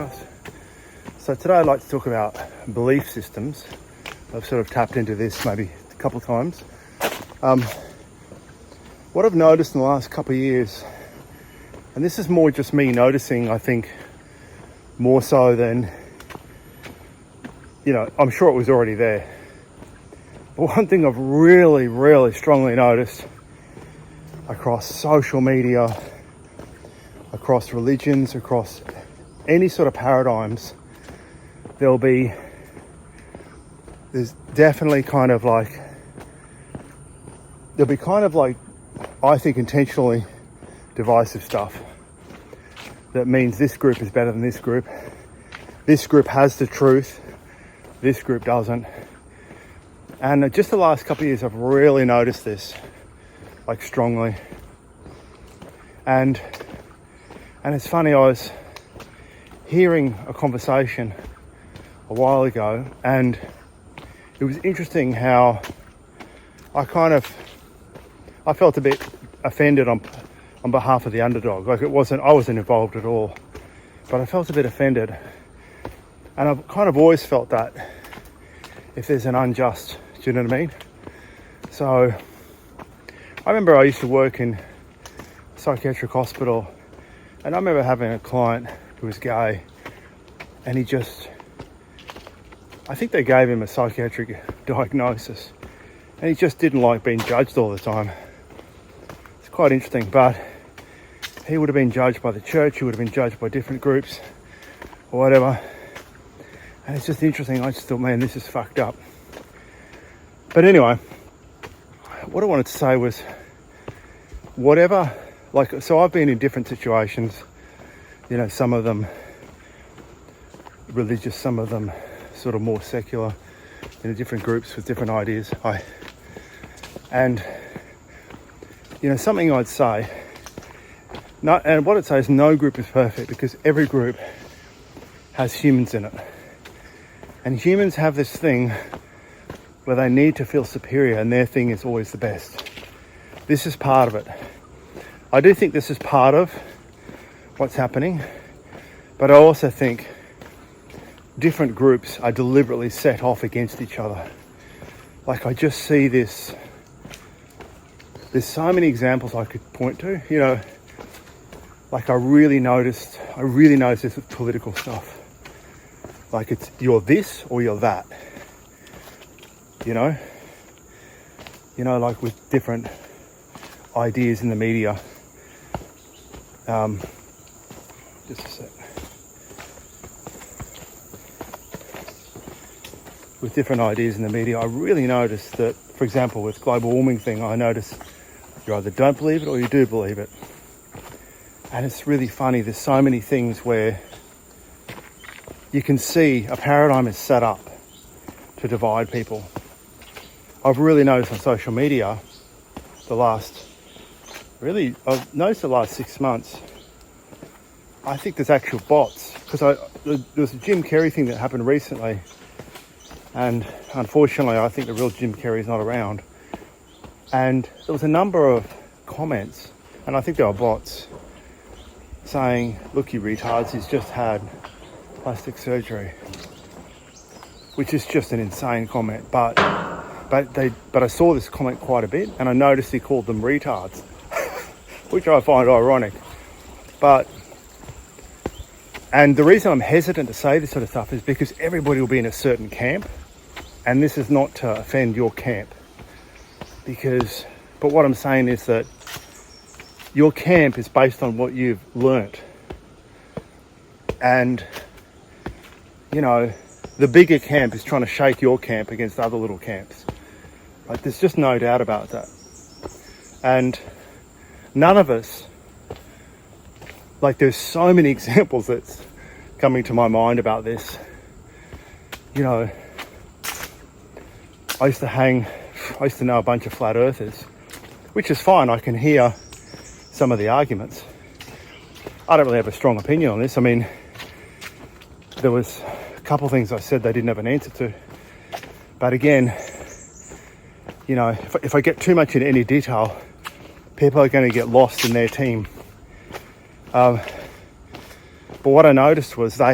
podcast. So today I'd like to talk about belief systems. I've sort of tapped into this maybe a couple of times. What I've noticed in the last couple of years, and this is more just me noticing, I think, more so than, I'm sure it was already there. But one thing I've really strongly noticed across social media, across religions, across any sort of paradigms, there's definitely there'll be I think intentionally divisive stuff that means this group is better than this group has the truth, this group doesn't. And just the last couple of years I've really noticed this strongly. And it's funny, I was hearing a conversation a while ago, and it was interesting how I felt a bit offended on behalf of the underdog. I wasn't involved at all, but I felt a bit offended. And I've kind of always felt that if there's an unjust, do you know what I mean? So I remember I used to work in a psychiatric hospital, and I remember having a client who was gay, and I think they gave him a psychiatric diagnosis, and he just didn't like being judged all the time. It's quite interesting, but he would have been judged by the church, he would have been judged by different groups or whatever. And it's just interesting. I just thought, man, this is fucked up. But anyway, what I wanted to say was so I've been in different situations, some of them religious, some of them sort of more secular, different groups with different ideas. Something I'd say, and what I'd say is no group is perfect, because every group has humans in it. And humans have this thing where they need to feel superior, and their thing is always the best. This is part of it. I do think this is part of what's happening, but I also think different groups are deliberately set off against each other. I just see this. There's so many examples I could point to. I really noticed this with political stuff. It's you're this or you're that. With different ideas in the media. Just a sec. With different ideas in the media, I really noticed that, for example, with global warming thing, I noticed you either don't believe it or you do believe it. And it's really funny. There's so many things where you can see a paradigm is set up to divide people. I've really noticed on social media I've noticed the last 6 months, I think there's actual bots. Because there was a Jim Carrey thing that happened recently, and unfortunately I think the real Jim Carrey's not around. And there was a number of comments, and I think they were bots, saying, look, you retards, he's just had plastic surgery, which is just an insane comment. But I saw this comment quite a bit, and I noticed he called them retards, which I find ironic. And the reason I'm hesitant to say this sort of stuff is because everybody will be in a certain camp, and this is not to offend your camp. But what I'm saying is that your camp is based on what you've learnt. And, the bigger camp is trying to shake your camp against other little camps. There's just no doubt about that. And none of us, there's so many examples that's coming to my mind about this. I used to know a bunch of flat earthers, which is fine. I can hear some of the arguments. I don't really have a strong opinion on this. I mean, there was a couple of things I said they didn't have an answer to. But again, if I get too much into any detail, people are going to get lost in their team. But what I noticed was they